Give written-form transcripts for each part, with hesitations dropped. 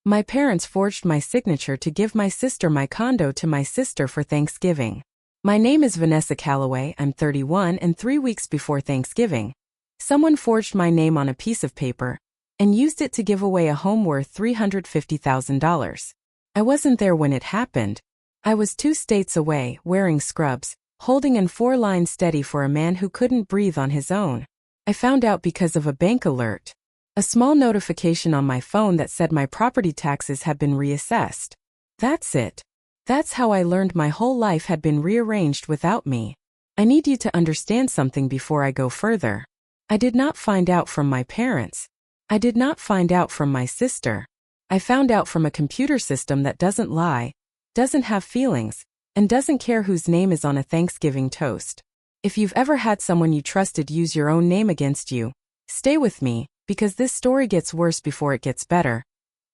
My parents forged my signature to give my sister my condo to my sister for Thanksgiving. My name is Vanessa Calloway, I'm 31, and 3 weeks before Thanksgiving, someone forged my name on a piece of paper and used it to give away a home worth $350,000. I wasn't there when it happened. I was 2 states away, wearing scrubs, holding an 4 lines steady for a man who couldn't breathe on his own. I found out because of a bank alert. A small notification on my phone that said my property taxes had been reassessed. That's it. That's how I learned my whole life had been rearranged without me. I need you to understand something before I go further. I did not find out from my parents. I did not find out from my sister. I found out from a computer system that doesn't lie, doesn't have feelings, and doesn't care whose name is on a Thanksgiving toast. If you've ever had someone you trusted use your own name against you, stay with me, because this story gets worse before it gets better.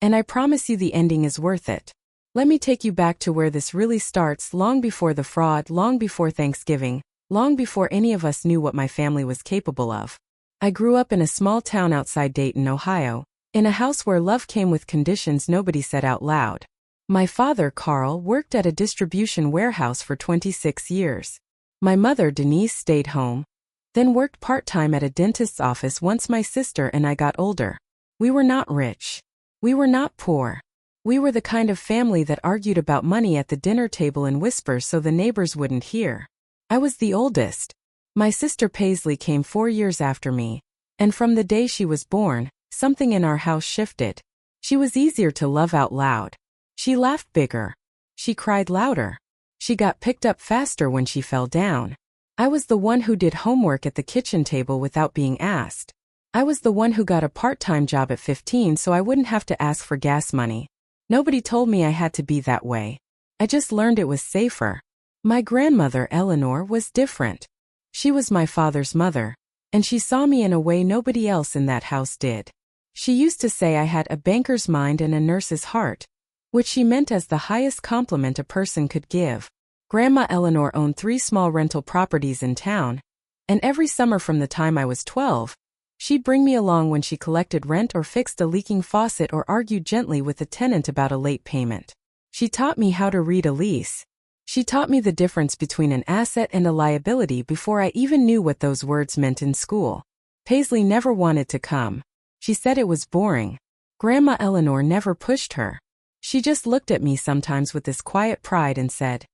And I promise you the ending is worth it. Let me take you back to where this really starts, long before the fraud, long before Thanksgiving, long before any of us knew what my family was capable of. I grew up in a small town outside Dayton, Ohio, in a house where love came with conditions nobody said out loud. My father, Carl, worked at a distribution warehouse for 26 years. My mother, Denise, stayed home, then worked part-time at a dentist's office once my sister and I got older. We were not rich. We were not poor. We were the kind of family that argued about money at the dinner table in whispers so the neighbors wouldn't hear. I was the oldest. My sister Paisley came 4 years after me, and from the day she was born, something in our house shifted. She was easier to love out loud. She laughed bigger. She cried louder. She got picked up faster when she fell down. I was the one who did homework at the kitchen table without being asked. I was the one who got a part-time job at 15 so I wouldn't have to ask for gas money. Nobody told me I had to be that way. I just learned it was safer. My grandmother, Eleanor, was different. She was my father's mother, and she saw me in a way nobody else in that house did. She used to say I had a banker's mind and a nurse's heart, which she meant as the highest compliment a person could give. Grandma Eleanor owned 3 small rental properties in town, and every summer from the time I was 12, she'd bring me along when she collected rent or fixed a leaking faucet or argued gently with a tenant about a late payment. She taught me how to read a lease. She taught me the difference between an asset and a liability before I even knew what those words meant in school. Paisley never wanted to come. She said it was boring. Grandma Eleanor never pushed her. She just looked at me sometimes with this quiet pride and said,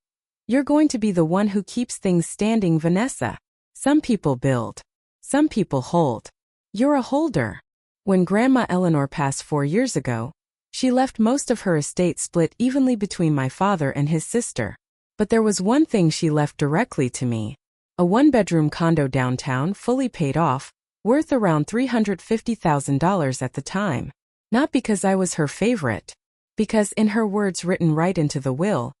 "You're going to be the one who keeps things standing, Vanessa. Some people build. Some people hold. You're a holder." When Grandma Eleanor passed 4 years ago, she left most of her estate split evenly between my father and his sister. But there was one thing she left directly to me. A 1-bedroom condo downtown, fully paid off, worth around $350,000 at the time. Not because I was her favorite. Because in her words written right into the will,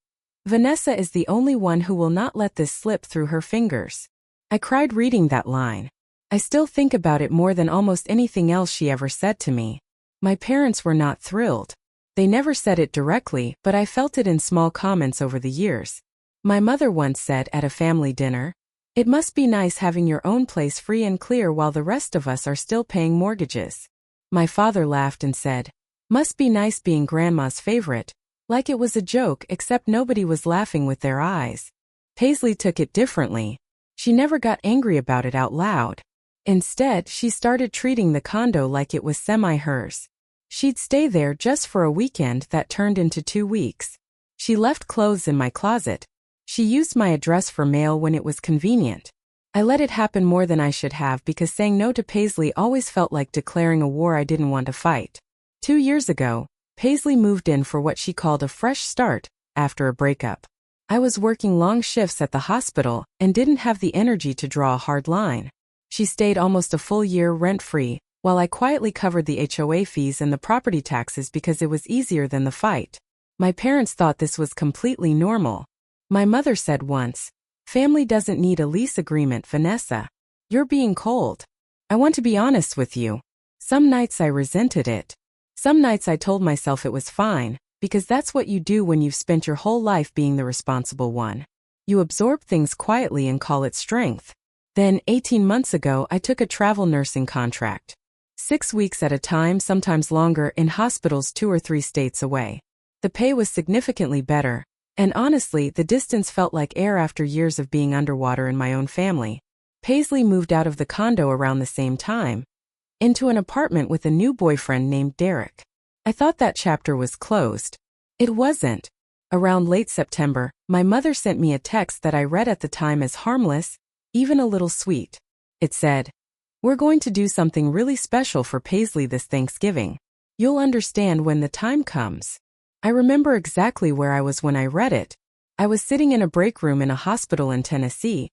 "Vanessa is the only one who will not let this slip through her fingers." I cried reading that line. I still think about it more than almost anything else she ever said to me. My parents were not thrilled. They never said it directly, but I felt it in small comments over the years. My mother once said at a family dinner, "It must be nice having your own place free and clear while the rest of us are still paying mortgages." My father laughed and said, "Must be nice being grandma's favorite," like it was a joke, except nobody was laughing with their eyes. Paisley took it differently. She never got angry about it out loud. Instead, she started treating the condo like it was semi-hers. She'd stay there just for a weekend that turned into 2 weeks. She left clothes in my closet. She used my address for mail when it was convenient. I let it happen more than I should have because saying no to Paisley always felt like declaring a war I didn't want to fight. 2 years ago, Paisley moved in for what she called a fresh start after a breakup. I was working long shifts at the hospital and didn't have the energy to draw a hard line. She stayed almost a full year rent-free, while I quietly covered the HOA fees and the property taxes because it was easier than the fight. My parents thought this was completely normal. My mother said once, "Family doesn't need a lease agreement, Vanessa. You're being cold." I want to be honest with you. Some nights I resented it. Some nights I told myself it was fine, because that's what you do when you've spent your whole life being the responsible one. You absorb things quietly and call it strength. Then, 18 months ago, I took a travel nursing contract. 6 weeks at a time, sometimes longer, in hospitals 2 or 3 states away. The pay was significantly better, and honestly, the distance felt like air after years of being underwater in my own family. Paisley moved out of the condo around the same time, into an apartment with a new boyfriend named Derek. I thought that chapter was closed. It wasn't. Around late September, my mother sent me a text that I read at the time as harmless, even a little sweet. It said, "We're going to do something really special for Paisley this Thanksgiving. You'll understand when the time comes." I remember exactly where I was when I read it. I was sitting in a break room in a hospital in Tennessee,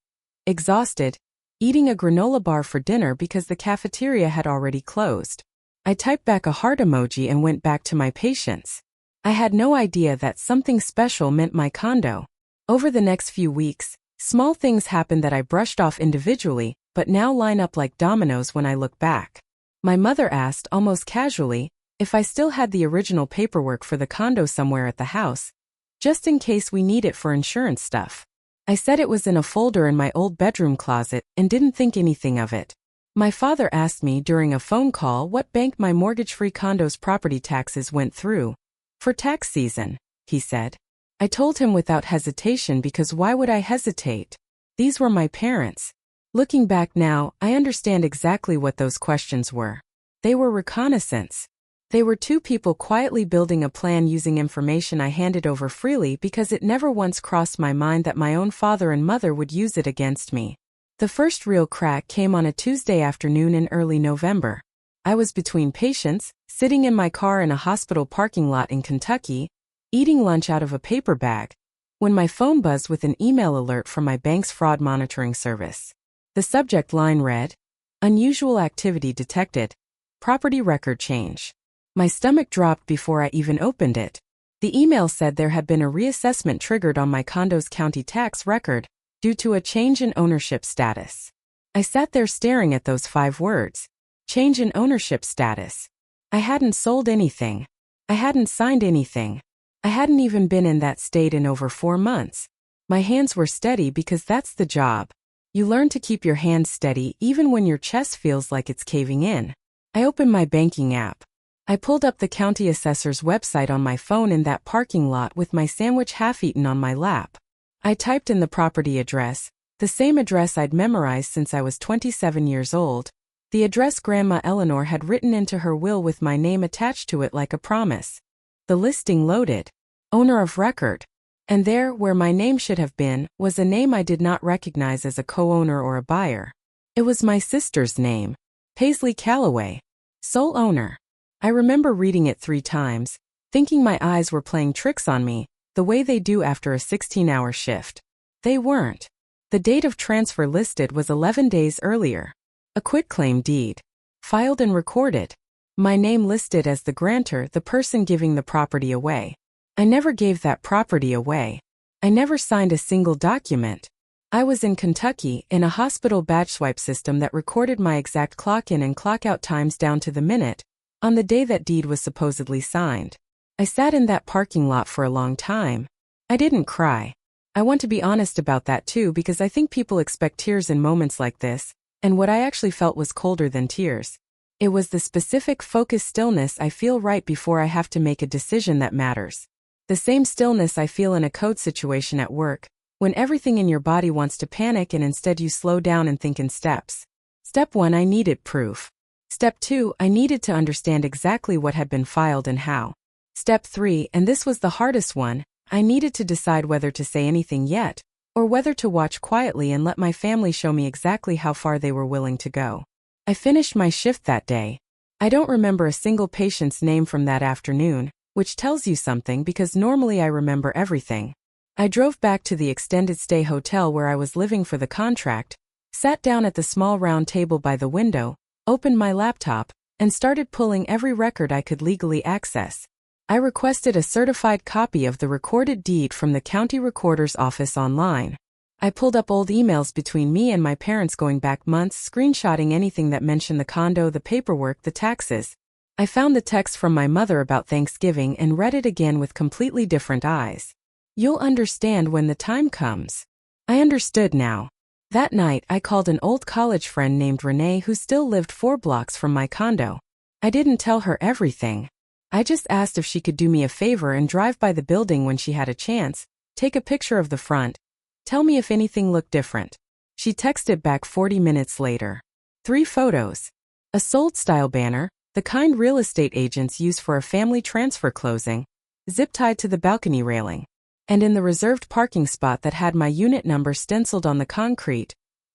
exhausted, eating a granola bar for dinner because the cafeteria had already closed. I typed back a heart emoji and went back to my patients. I had no idea that something special meant my condo. Over the next few weeks, small things happened that I brushed off individually, but now line up like dominoes when I look back. My mother asked, almost casually, if I still had the original paperwork for the condo somewhere at the house, just in case we need it for insurance stuff. I said it was in a folder in my old bedroom closet and didn't think anything of it. My father asked me during a phone call what bank my mortgage-free condo's property taxes went through. "For tax season," he said. I told him without hesitation, because why would I hesitate? These were my parents. Looking back now, I understand exactly what those questions were. They were reconnaissance. They were two people quietly building a plan using information I handed over freely because it never once crossed my mind that my own father and mother would use it against me. The first real crack came on a Tuesday afternoon in early November. I was between patients, sitting in my car in a hospital parking lot in Kentucky, eating lunch out of a paper bag, when my phone buzzed with an email alert from my bank's fraud monitoring service. The subject line read, "Unusual activity detected. Property record change." My stomach dropped before I even opened it. The email said there had been a reassessment triggered on my condo's county tax record due to a change in ownership status. I sat there staring at those 5 words. Change in ownership status. I hadn't sold anything. I hadn't signed anything. I hadn't even been in that state in over 4 months. My hands were steady because that's the job. You learn to keep your hands steady even when your chest feels like it's caving in. I opened my banking app. I pulled up the county assessor's website on my phone in that parking lot with my sandwich half-eaten on my lap. I typed in the property address, the same address I'd memorized since I was 27 years old, the address Grandma Eleanor had written into her will with my name attached to it like a promise. The listing loaded. Owner of record. And there, where my name should have been, was a name I did not recognize as a co-owner or a buyer. It was my sister's name, Paisley Calloway, sole owner. I remember reading it 3 times, thinking my eyes were playing tricks on me, the way they do after a 16-hour shift. They weren't. The date of transfer listed was 11 days earlier. A quitclaim deed. Filed and recorded. My name listed as the grantor, the person giving the property away. I never gave that property away. I never signed a single document. I was in Kentucky, in a hospital badge swipe system that recorded my exact clock-in and clock-out times down to the minute, on the day that deed was supposedly signed. I sat in that parking lot for a long time. I didn't cry. I want to be honest about that too, because I think people expect tears in moments like this, and what I actually felt was colder than tears. It was the specific focused stillness I feel right before I have to make a decision that matters. The same stillness I feel in a code situation at work, when everything in your body wants to panic and instead you slow down and think in steps. Step 1, I needed proof. Step 2, I needed to understand exactly what had been filed and how. Step 3, and this was the hardest one, I needed to decide whether to say anything yet, or whether to watch quietly and let my family show me exactly how far they were willing to go. I finished my shift that day. I don't remember a single patient's name from that afternoon, which tells you something because normally I remember everything. I drove back to the extended stay hotel where I was living for the contract, sat down at the small round table by the window, opened my laptop, and started pulling every record I could legally access. I requested a certified copy of the recorded deed from the county recorder's office online. I pulled up old emails between me and my parents going back months, screenshotting anything that mentioned the condo, the paperwork, the taxes. I found the text from my mother about Thanksgiving and read it again with completely different eyes. You'll understand when the time comes. I understood now. That night, I called an old college friend named Renee who still lived 4 blocks from my condo. I didn't tell her everything. I just asked if she could do me a favor and drive by the building when she had a chance, take a picture of the front, tell me if anything looked different. She texted back 40 minutes later. 3 photos. A sold-style banner, the kind real estate agents use for a family transfer closing, zip-tied to the balcony railing. And in the reserved parking spot that had my unit number stenciled on the concrete,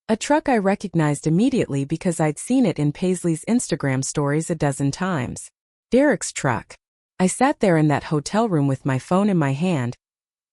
a truck I recognized immediately because I'd seen it in Paisley's Instagram stories a dozen times. Derek's truck. I sat there in that hotel room with my phone in my hand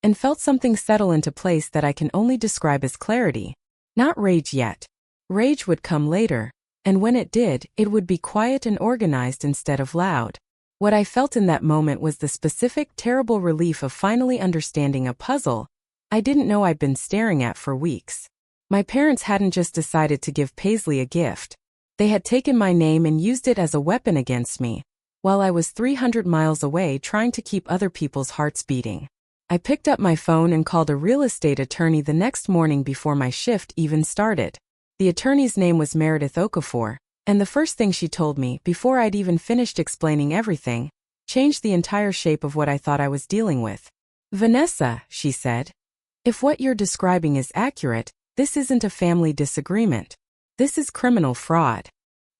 and felt something settle into place that I can only describe as clarity. Not rage yet. Rage would come later, and when it did, it would be quiet and organized instead of loud. What I felt in that moment was the specific, terrible relief of finally understanding a puzzle I didn't know I'd been staring at for weeks. My parents hadn't just decided to give Paisley a gift. They had taken my name and used it as a weapon against me, while I was 300 miles away trying to keep other people's hearts beating. I picked up my phone and called a real estate attorney the next morning before my shift even started. The attorney's name was Meredith Okafor, and the first thing she told me, before I'd even finished explaining everything, changed the entire shape of what I thought I was dealing with. "Vanessa," she said, "if what you're describing is accurate, this isn't a family disagreement. This is criminal fraud."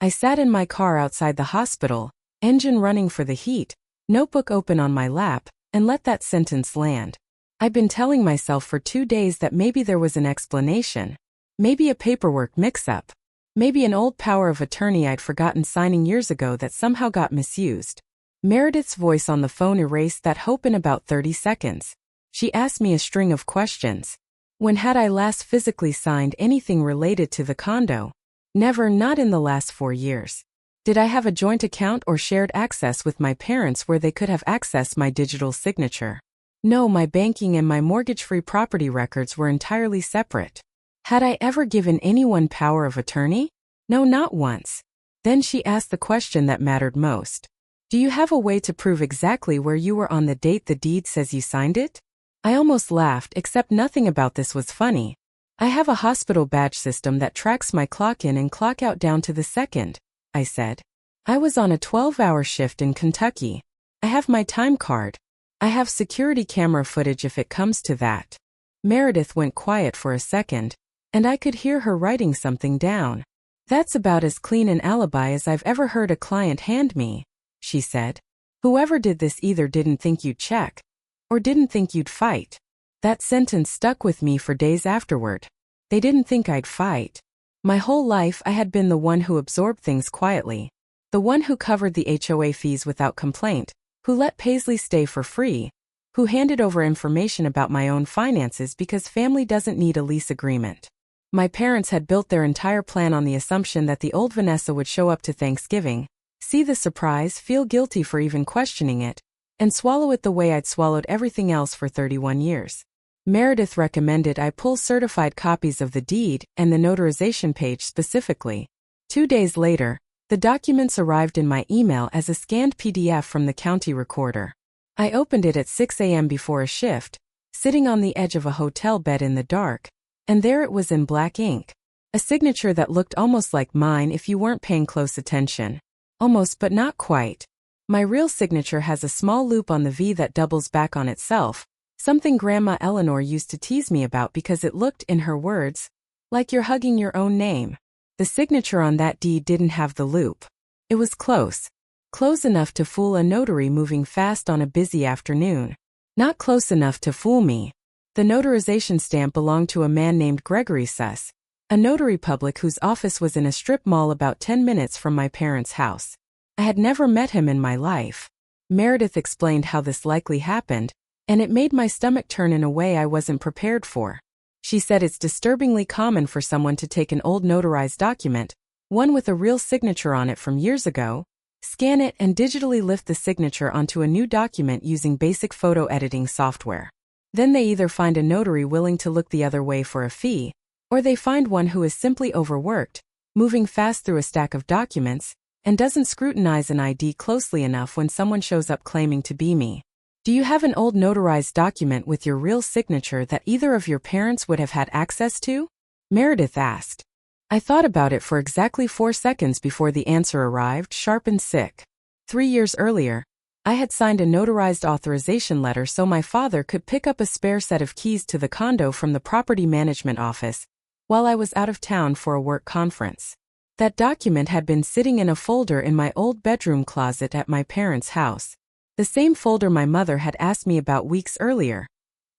I sat in my car outside the hospital, engine running for the heat, notebook open on my lap, and let that sentence land. I'd been telling myself for 2 days that maybe there was an explanation. Maybe a paperwork mix-up. Maybe an old power of attorney I'd forgotten signing years ago that somehow got misused. Meredith's voice on the phone erased that hope in about 30 seconds. She asked me a string of questions. When had I last physically signed anything related to the condo? Never, not in the last 4 years. Did I have a joint account or shared access with my parents where they could have accessed my digital signature? No, my banking and my mortgage-free property records were entirely separate. Had I ever given anyone power of attorney? No, not once. Then she asked the question that mattered most. "Do you have a way to prove exactly where you were on the date the deed says you signed it?" I almost laughed, except nothing about this was funny. "I have a hospital badge system that tracks my clock in and clock out down to the second," I said. "I was on a 12-hour shift in Kentucky. I have my time card. I have security camera footage if it comes to that." Meredith went quiet for a second, and I could hear her writing something down. "That's about as clean an alibi as I've ever heard a client hand me," she said. "Whoever did this either didn't think you'd check, or didn't think you'd fight." That sentence stuck with me for days afterward. They didn't think I'd fight. My whole life I had been the one who absorbed things quietly, the one who covered the HOA fees without complaint, who let Paisley stay for free, who handed over information about my own finances because family doesn't need a lease agreement. My parents had built their entire plan on the assumption that the old Vanessa would show up to Thanksgiving, see the surprise, feel guilty for even questioning it, and swallow it the way I'd swallowed everything else for 31 years. Meredith recommended I pull certified copies of the deed and the notarization page specifically. 2 days later, the documents arrived in my email as a scanned PDF from the county recorder. I opened it at 6 a.m. before a shift, sitting on the edge of a hotel bed in the dark, and there it was in black ink. A signature that looked almost like mine if you weren't paying close attention. Almost, but not quite. My real signature has a small loop on the V that doubles back on itself, something Grandma Eleanor used to tease me about because it looked, in her words, like you're hugging your own name. The signature on that deed didn't have the loop. It was close. Close enough to fool a notary moving fast on a busy afternoon. Not close enough to fool me. The notarization stamp belonged to a man named Gregory Suss, a notary public whose office was in a strip mall about 10 minutes from my parents' house. I had never met him in my life. Meredith explained how this likely happened, and it made my stomach turn in a way I wasn't prepared for. She said it's disturbingly common for someone to take an old notarized document, one with a real signature on it from years ago, scan it and digitally lift the signature onto a new document using basic photo editing software. Then they either find a notary willing to look the other way for a fee, or they find one who is simply overworked, moving fast through a stack of documents, and doesn't scrutinize an ID closely enough when someone shows up claiming to be me. Do you have an old notarized document with your real signature that either of your parents would have had access to? Meredith asked. I thought about it for exactly 4 seconds before the answer arrived, sharp and sick. 3 years earlier, I had signed a notarized authorization letter so my father could pick up a spare set of keys to the condo from the property management office while I was out of town for a work conference. That document had been sitting in a folder in my old bedroom closet at my parents' house. The same folder my mother had asked me about weeks earlier,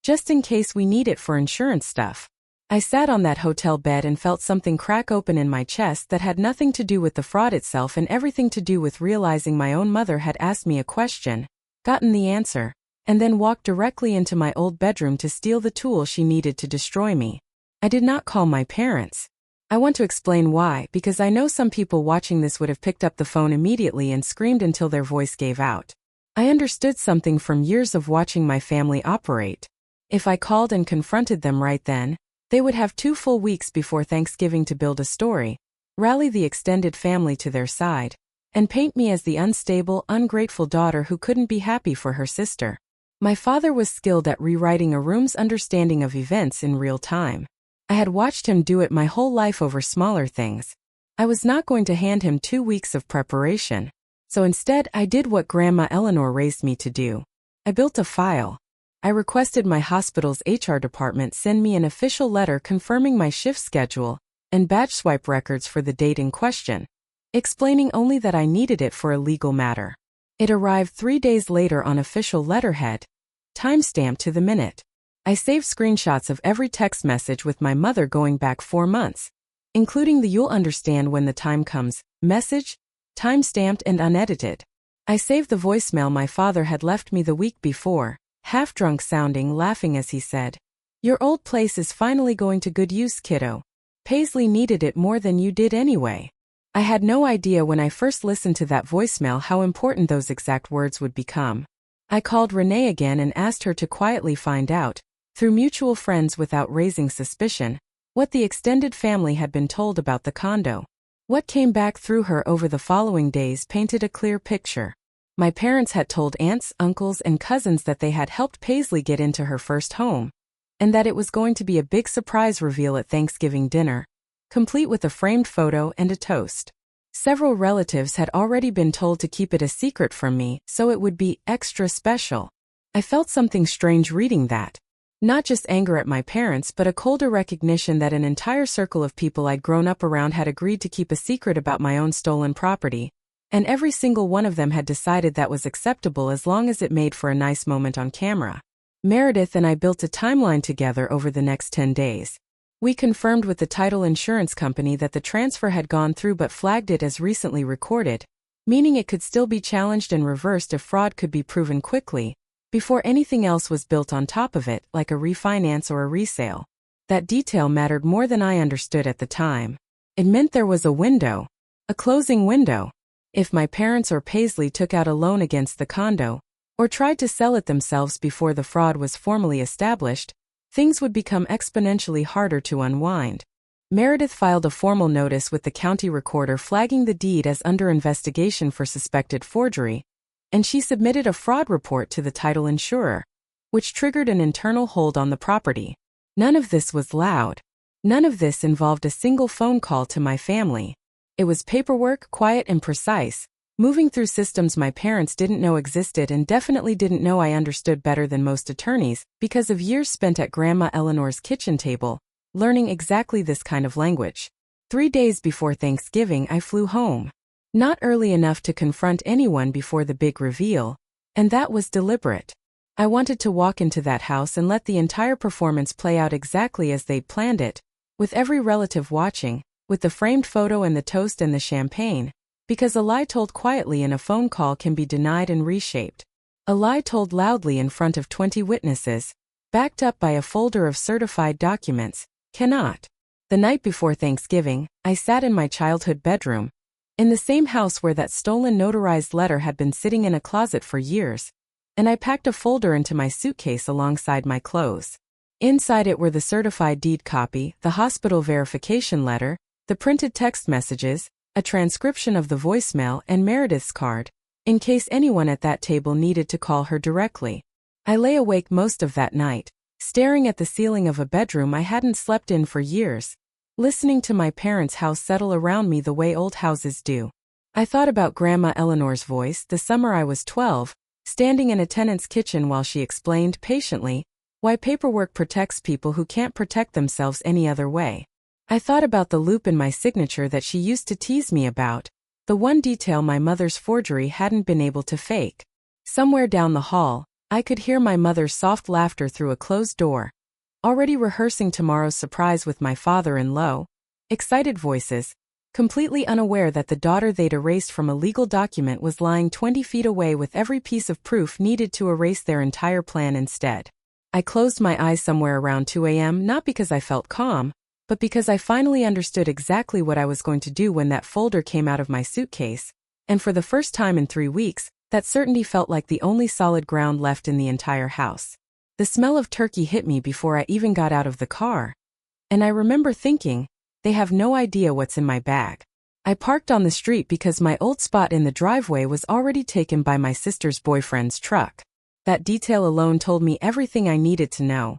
just in case we need it for insurance stuff. I sat on that hotel bed and felt something crack open in my chest that had nothing to do with the fraud itself and everything to do with realizing my own mother had asked me a question, gotten the answer, and then walked directly into my old bedroom to steal the tool she needed to destroy me. I did not call my parents. I want to explain why, because I know some people watching this would have picked up the phone immediately and screamed until their voice gave out. I understood something from years of watching my family operate. If I called and confronted them right then, they would have 2 full weeks before Thanksgiving to build a story, rally the extended family to their side, and paint me as the unstable, ungrateful daughter who couldn't be happy for her sister. My father was skilled at rewriting a room's understanding of events in real time. I had watched him do it my whole life over smaller things. I was not going to hand him 2 weeks of preparation. So instead, I did what Grandma Eleanor raised me to do. I built a file. I requested my hospital's HR department send me an official letter confirming my shift schedule and badge swipe records for the date in question, explaining only that I needed it for a legal matter. It arrived 3 days later on official letterhead, timestamped to the minute. I saved screenshots of every text message with my mother going back 4 months, including the "you'll understand when the time comes" message, timestamped and unedited. I saved the voicemail my father had left me the week before, half-drunk sounding, laughing as he said, "Your old place is finally going to good use, kiddo. Paisley needed it more than you did anyway." I had no idea when I first listened to that voicemail how important those exact words would become. I called Renee again and asked her to quietly find out, through mutual friends without raising suspicion, what the extended family had been told about the condo. What came back through her over the following days painted a clear picture. My parents had told aunts, uncles, and cousins that they had helped Paisley get into her first home, and that it was going to be a big surprise reveal at Thanksgiving dinner, complete with a framed photo and a toast. Several relatives had already been told to keep it a secret from me, so it would be extra special. I felt something strange reading that. Not just anger at my parents, but a colder recognition that an entire circle of people I'd grown up around had agreed to keep a secret about my own stolen property, and every single one of them had decided that was acceptable as long as it made for a nice moment on camera. Meredith and I built a timeline together over the next 10 days. We confirmed with the title insurance company that the transfer had gone through but flagged it as recently recorded, meaning it could still be challenged and reversed if fraud could be proven quickly, before anything else was built on top of it, like a refinance or a resale. That detail mattered more than I understood at the time. It meant there was a window, a closing window. If my parents or Paisley took out a loan against the condo, or tried to sell it themselves before the fraud was formally established, things would become exponentially harder to unwind. Meredith filed a formal notice with the county recorder flagging the deed as under investigation for suspected forgery, and she submitted a fraud report to the title insurer, which triggered an internal hold on the property. None of this was loud. None of this involved a single phone call to my family. It was paperwork, quiet and precise, moving through systems my parents didn't know existed and definitely didn't know I understood better than most attorneys because of years spent at Grandma Eleanor's kitchen table, learning exactly this kind of language. 3 days before Thanksgiving, I flew home. Not early enough to confront anyone before the big reveal, and that was deliberate. I wanted to walk into that house and let the entire performance play out exactly as they'd planned it, with every relative watching, with the framed photo and the toast and the champagne, because a lie told quietly in a phone call can be denied and reshaped. A lie told loudly in front of 20 witnesses, backed up by a folder of certified documents, cannot. The night before Thanksgiving, I sat in my childhood bedroom, in the same house where that stolen notarized letter had been sitting in a closet for years, and I packed a folder into my suitcase alongside my clothes. Inside it were the certified deed copy, the hospital verification letter, the printed text messages, a transcription of the voicemail, and Meredith's card, in case anyone at that table needed to call her directly. I lay awake most of that night, staring at the ceiling of a bedroom I hadn't slept in for years, listening to my parents' house settle around me the way old houses do. I thought about Grandma Eleanor's voice the summer I was 12, standing in a tenant's kitchen while she explained patiently why paperwork protects people who can't protect themselves any other way. I thought about the loop in my signature that she used to tease me about, the one detail my mother's forgery hadn't been able to fake. Somewhere down the hall, I could hear my mother's soft laughter through a closed door, already rehearsing tomorrow's surprise with my father in low, excited voices, completely unaware that the daughter they'd erased from a legal document was lying 20 feet away with every piece of proof needed to erase their entire plan instead. I closed my eyes somewhere around 2 a.m. not because I felt calm, but because I finally understood exactly what I was going to do when that folder came out of my suitcase, and for the first time in 3 weeks, that certainty felt like the only solid ground left in the entire house. The smell of turkey hit me before I even got out of the car, and I remember thinking, they have no idea what's in my bag. I parked on the street because my old spot in the driveway was already taken by my sister's boyfriend's truck. That detail alone told me everything I needed to know.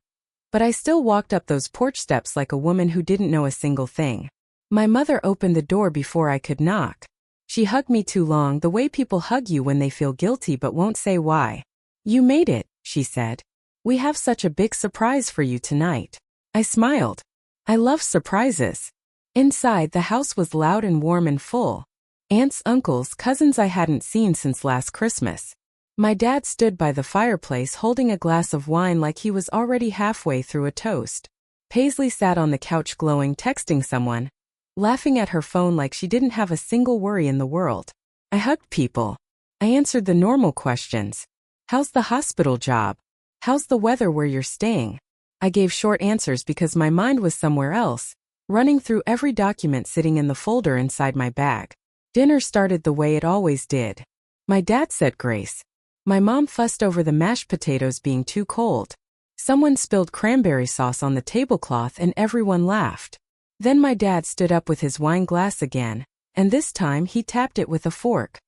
But I still walked up those porch steps like a woman who didn't know a single thing. My mother opened the door before I could knock. She hugged me too long, the way people hug you when they feel guilty but won't say why. "You made it," she said. "We have such a big surprise for you tonight." I smiled. I love surprises. Inside, the house was loud and warm and full. Aunts, uncles, cousins I hadn't seen since last Christmas. My dad stood by the fireplace holding a glass of wine like he was already halfway through a toast. Paisley sat on the couch glowing, texting someone, laughing at her phone like she didn't have a single worry in the world. I hugged people. I answered the normal questions. "How's the hospital job? How's the weather where you're staying?" I gave short answers because my mind was somewhere else, running through every document sitting in the folder inside my bag. Dinner started the way it always did. My dad said grace. My mom fussed over the mashed potatoes being too cold. Someone spilled cranberry sauce on the tablecloth and everyone laughed. Then my dad stood up with his wine glass again, and this time he tapped it with a fork.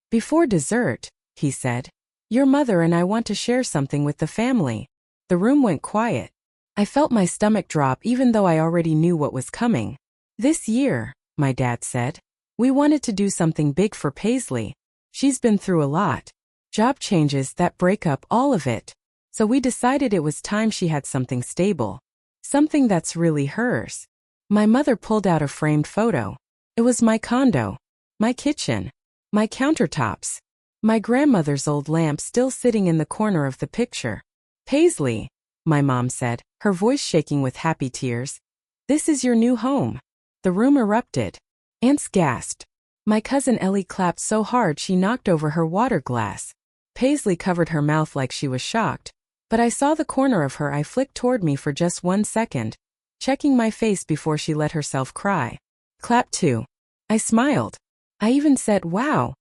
"Before dessert," he said, "your mother and I want to share something with the family." The room went quiet. I felt my stomach drop even though I already knew what was coming. "This year," my dad said, "we wanted to do something big for Paisley. She's been through a lot. Job changes, that breakup, all of it. So we decided it was time she had something stable. Something that's really hers." My mother pulled out a framed photo. It was my condo, my kitchen, my countertops, my grandmother's old lamp still sitting in the corner of the picture. "Paisley," my mom said, her voice shaking with happy tears, "this is your new home." The room erupted. Aunts gasped. My cousin Ellie clapped so hard she knocked over her water glass. Paisley covered her mouth like she was shocked, but I saw the corner of her eye flick toward me for just 1 second, checking my face before she let herself cry. "Clap too." I smiled. I even said, "Wow,"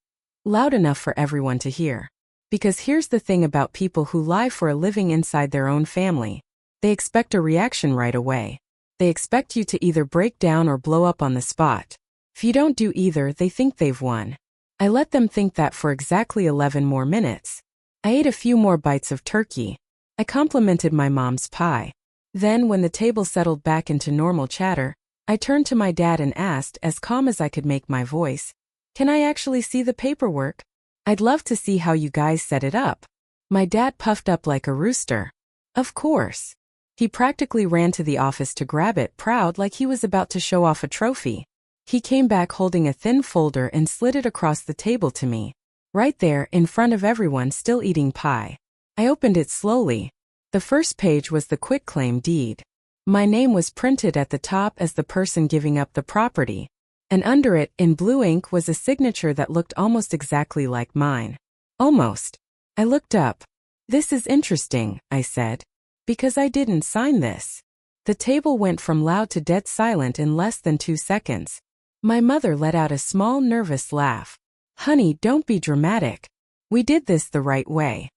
loud enough for everyone to hear. Because here's the thing about people who lie for a living inside their own family. They expect a reaction right away. They expect you to either break down or blow up on the spot. If you don't do either, they think they've won. I let them think that for exactly 11 more minutes. I ate a few more bites of turkey. I complimented my mom's pie. Then, when the table settled back into normal chatter, I turned to my dad and asked, as calm as I could make my voice, "Can I actually see the paperwork? I'd love to see how you guys set it up." My dad puffed up like a rooster. "Of course." He practically ran to the office to grab it, proud like he was about to show off a trophy. He came back holding a thin folder and slid it across the table to me. Right there, in front of everyone still eating pie. I opened it slowly. The first page was the quitclaim deed. My name was printed at the top as the person giving up the property, and under it, in blue ink, was a signature that looked almost exactly like mine. Almost. I looked up. "This is interesting," I said, "because I didn't sign this." The table went from loud to dead silent in less than 2 seconds. My mother let out a small, nervous laugh. "Honey, don't be dramatic. We did this the right way."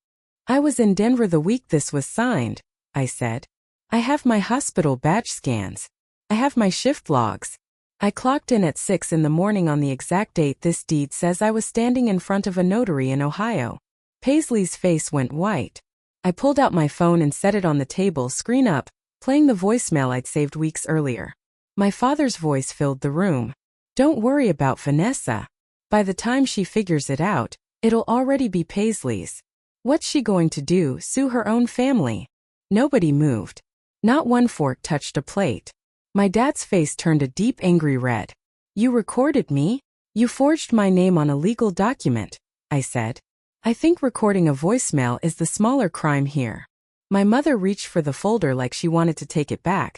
"I was in Denver the week this was signed," I said. "I have my hospital badge scans. I have my shift logs. I clocked in at 6 in the morning on the exact date this deed says I was standing in front of a notary in Ohio." Paisley's face went white. I pulled out my phone and set it on the table, screen up, playing the voicemail I'd saved weeks earlier. My father's voice filled the room. Don't worry about Vanessa. By the time she figures it out, it'll already be Paisley's. What's she going to do, sue her own family? Nobody moved. Not one fork touched a plate. My dad's face turned a deep angry red. You recorded me? You forged my name on a legal document, I said. I think recording a voicemail is the smaller crime here. My mother reached for the folder like she wanted to take it back,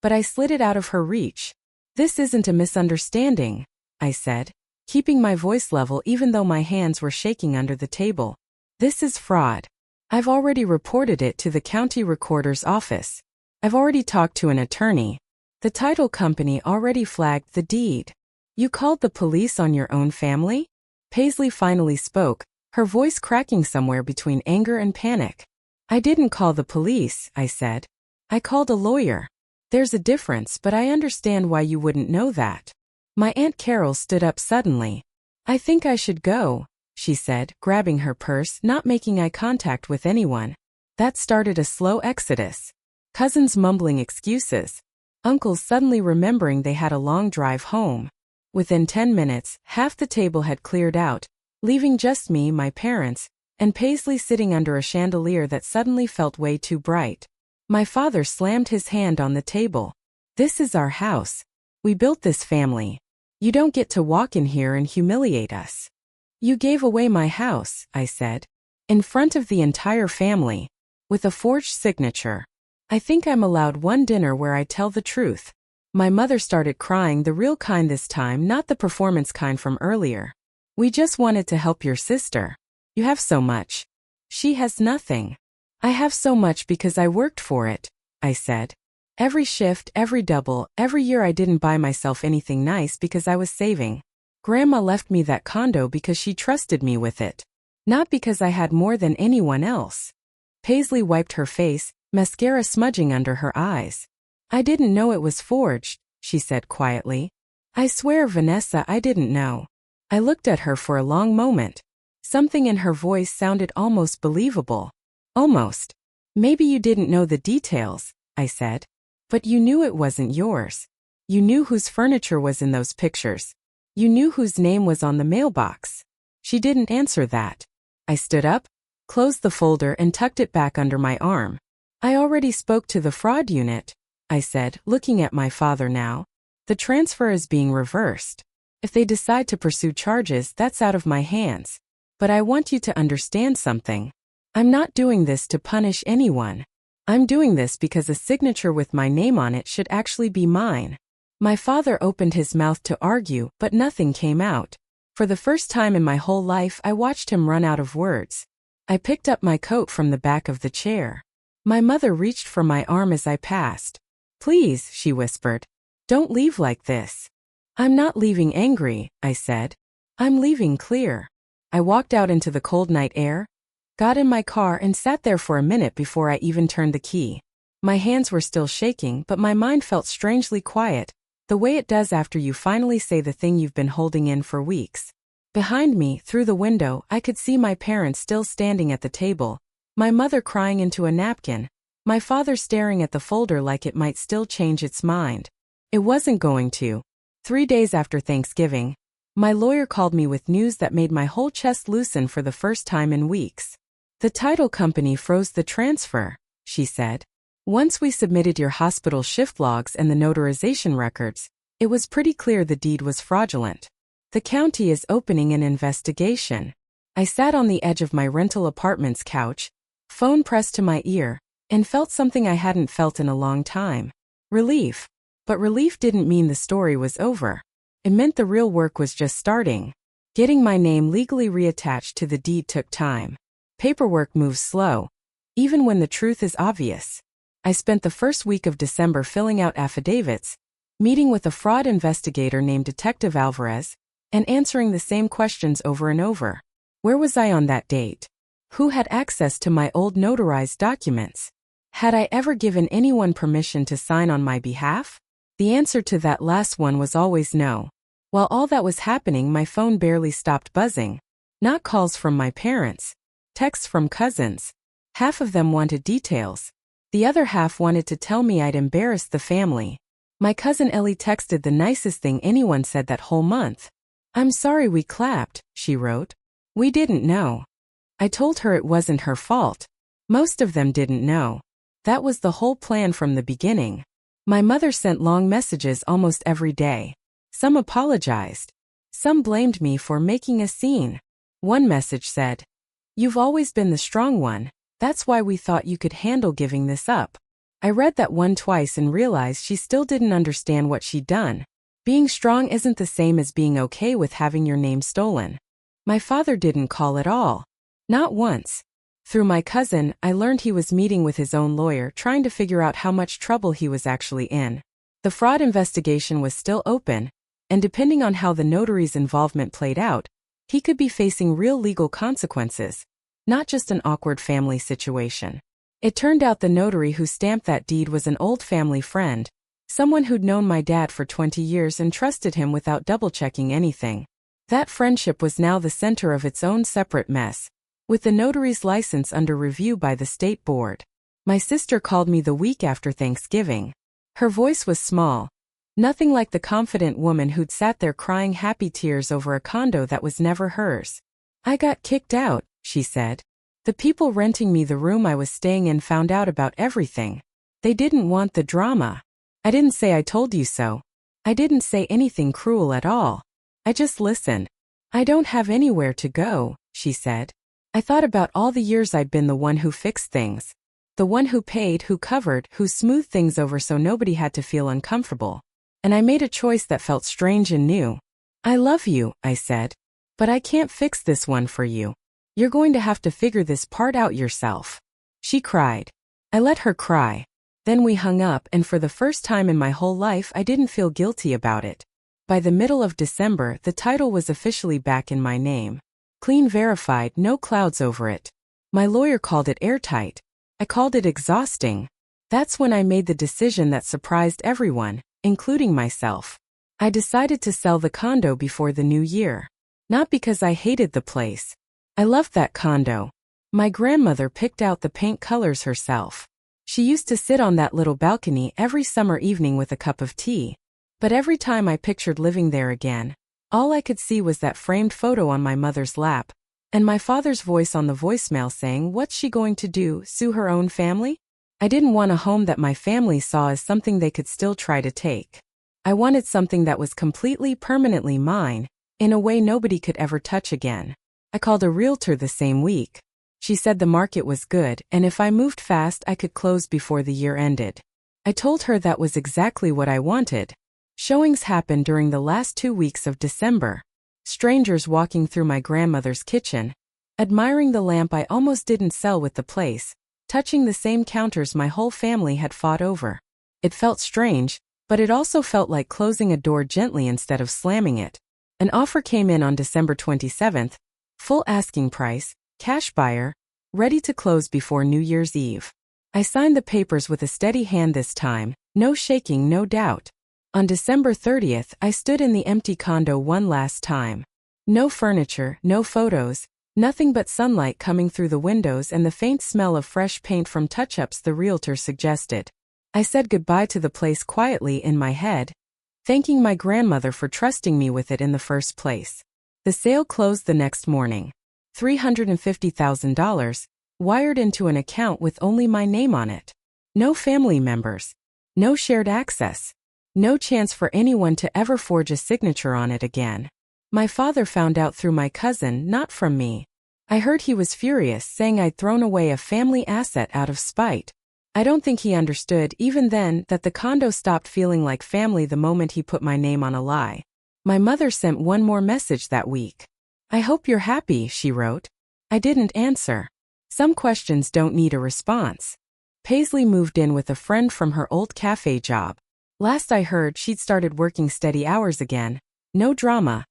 but I slid it out of her reach. This isn't a misunderstanding, I said, keeping my voice level even though my hands were shaking under the table. This is fraud. I've already reported it to the county recorder's office. I've already talked to an attorney. The title company already flagged the deed. You called the police on your own family? Paisley finally spoke, her voice cracking somewhere between anger and panic. I didn't call the police, I said. I called a lawyer. There's a difference, but I understand why you wouldn't know that. My Aunt Carol stood up suddenly. I think I should go, she said, grabbing her purse, not making eye contact with anyone. That started a slow exodus. Cousins mumbling excuses. Uncles suddenly remembering they had a long drive home. Within 10 minutes, half the table had cleared out, leaving just me, my parents, and Paisley sitting under a chandelier that suddenly felt way too bright. My father slammed his hand on the table. This is our house. We built this family. You don't get to walk in here and humiliate us. You gave away my house, I said. In front of the entire family. With a forged signature. I think I'm allowed one dinner where I tell the truth. My mother started crying, the real kind this time, not the performance kind from earlier. We just wanted to help your sister. You have so much. She has nothing. I have so much because I worked for it, I said. Every shift, every double, every year I didn't buy myself anything nice because I was saving. Grandma left me that condo because she trusted me with it. Not because I had more than anyone else. Paisley wiped her face, mascara smudging under her eyes. I didn't know it was forged, she said quietly. I swear, Vanessa, I didn't know. I looked at her for a long moment. Something in her voice sounded almost believable. Almost. Maybe you didn't know the details, I said. But you knew it wasn't yours. You knew whose furniture was in those pictures. You knew whose name was on the mailbox. She didn't answer that. I stood up, closed the folder and tucked it back under my arm. I already spoke to the fraud unit, I said, looking at my father now. The transfer is being reversed. If they decide to pursue charges, that's out of my hands. But I want you to understand something. I'm not doing this to punish anyone. I'm doing this because a signature with my name on it should actually be mine. My father opened his mouth to argue, but nothing came out. For the first time in my whole life, I watched him run out of words. I picked up my coat from the back of the chair. My mother reached for my arm as I passed. Please, she whispered. Don't leave like this. I'm not leaving angry, I said. I'm leaving clear. I walked out into the cold night air, got in my car and sat there for a minute before I even turned the key. My hands were still shaking, but my mind felt strangely quiet, the way it does after you finally say the thing you've been holding in for weeks. Behind me, through the window, I could see my parents still standing at the table, my mother crying into a napkin, my father staring at the folder like it might still change its mind. It wasn't going to. 3 days after Thanksgiving, my lawyer called me with news that made my whole chest loosen for the first time in weeks. The title company froze the transfer, she said. Once we submitted your hospital shift logs and the notarization records, it was pretty clear the deed was fraudulent. The county is opening an investigation. I sat on the edge of my rental apartment's couch, phone pressed to my ear, and felt something I hadn't felt in a long time. Relief. But relief didn't mean the story was over. It meant the real work was just starting. Getting my name legally reattached to the deed took time. Paperwork moves slow, even when the truth is obvious. I spent the first week of December filling out affidavits, meeting with a fraud investigator named Detective Alvarez, and answering the same questions over and over. Where was I on that date? Who had access to my old notarized documents? Had I ever given anyone permission to sign on my behalf? The answer to that last one was always no. While all that was happening, my phone barely stopped buzzing. Not calls from my parents. Texts from cousins. Half of them wanted details. The other half wanted to tell me I'd embarrassed the family. My cousin Ellie texted the nicest thing anyone said that whole month. "I'm sorry we clapped," she wrote. "We didn't know." I told her it wasn't her fault. Most of them didn't know. That was the whole plan from the beginning. My mother sent long messages almost every day. Some apologized. Some blamed me for making a scene. One message said, "You've always been the strong one. That's why we thought you could handle giving this up." I read that one twice and realized she still didn't understand what she'd done. Being strong isn't the same as being okay with having your name stolen. My father didn't call at all. Not once. Through my cousin, I learned he was meeting with his own lawyer trying to figure out how much trouble he was actually in. The fraud investigation was still open, and depending on how the notary's involvement played out, he could be facing real legal consequences, not just an awkward family situation. It turned out the notary who stamped that deed was an old family friend, someone who'd known my dad for 20 years and trusted him without double-checking anything. That friendship was now the center of its own separate mess, with the notary's license under review by the state board. My sister called me the week after Thanksgiving. Her voice was small, nothing like the confident woman who'd sat there crying happy tears over a condo that was never hers. "I got kicked out," she said. "The people renting me the room I was staying in found out about everything. They didn't want the drama. I didn't say I told you so. I didn't say anything cruel at all. I just listened. I don't have anywhere to go," she said. "I thought about all the years I'd been the one who fixed things. The one who paid, who covered, who smoothed things over so nobody had to feel uncomfortable. And I made a choice that felt strange and new. I love you," I said. "But I can't fix this one for you. You're going to have to figure this part out yourself." She cried. I let her cry. Then we hung up, and for the first time in my whole life I didn't feel guilty about it. By the middle of December, the title was officially back in my name. Clean, verified, no clouds over it. My lawyer called it airtight. I called it exhausting. That's when I made the decision that surprised everyone, including myself. I decided to sell the condo before the new year. Not because I hated the place. I loved that condo. My grandmother picked out the paint colors herself. She used to sit on that little balcony every summer evening with a cup of tea. But every time I pictured living there again, all I could see was that framed photo on my mother's lap, and my father's voice on the voicemail saying, "What's she going to do, sue her own family?" I didn't want a home that my family saw as something they could still try to take. I wanted something that was completely, permanently mine, in a way nobody could ever touch again. I called a realtor the same week. She said the market was good, and if I moved fast I could close before the year ended. I told her that was exactly what I wanted. Showings happened during the last 2 weeks of December. Strangers walking through my grandmother's kitchen, admiring the lamp I almost didn't sell with the place, touching the same counters my whole family had fought over. It felt strange, but it also felt like closing a door gently instead of slamming it. An offer came in on December 27th, full asking price, cash buyer, ready to close before New Year's Eve. I signed the papers with a steady hand this time, no shaking, no doubt. On December 30th, I stood in the empty condo one last time. No furniture, no photos, nothing but sunlight coming through the windows and the faint smell of fresh paint from touch-ups the realtor suggested. I said goodbye to the place quietly in my head, thanking my grandmother for trusting me with it in the first place. The sale closed the next morning. $350,000, wired into an account with only my name on it. No family members. No shared access. No chance for anyone to ever forge a signature on it again. My father found out through my cousin, not from me. I heard he was furious, saying I'd thrown away a family asset out of spite. I don't think he understood, even then, that the condo stopped feeling like family the moment he put my name on a lie. My mother sent one more message that week. "I hope you're happy," she wrote. I didn't answer. Some questions don't need a response. Paisley moved in with a friend from her old cafe job. Last I heard, she'd started working steady hours again. No drama.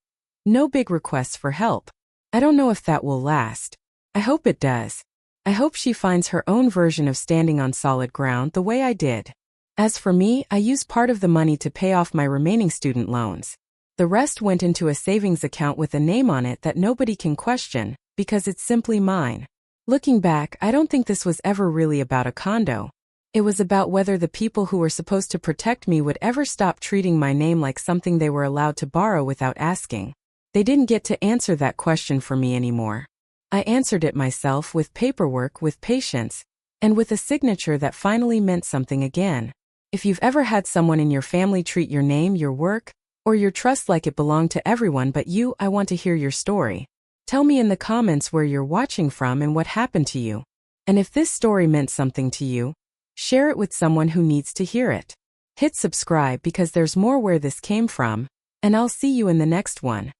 No big requests for help. I don't know if that will last. I hope it does. I hope she finds her own version of standing on solid ground the way I did. As for me, I used part of the money to pay off my remaining student loans. The rest went into a savings account with a name on it that nobody can question, because it's simply mine. Looking back, I don't think this was ever really about a condo. It was about whether the people who were supposed to protect me would ever stop treating my name like something they were allowed to borrow without asking. They didn't get to answer that question for me anymore. I answered it myself with paperwork, with patience, and with a signature that finally meant something again. If you've ever had someone in your family treat your name, your work, or your trust like it belonged to everyone but you, I want to hear your story. Tell me in the comments where you're watching from and what happened to you. And if this story meant something to you, share it with someone who needs to hear it. Hit subscribe because there's more where this came from, and I'll see you in the next one.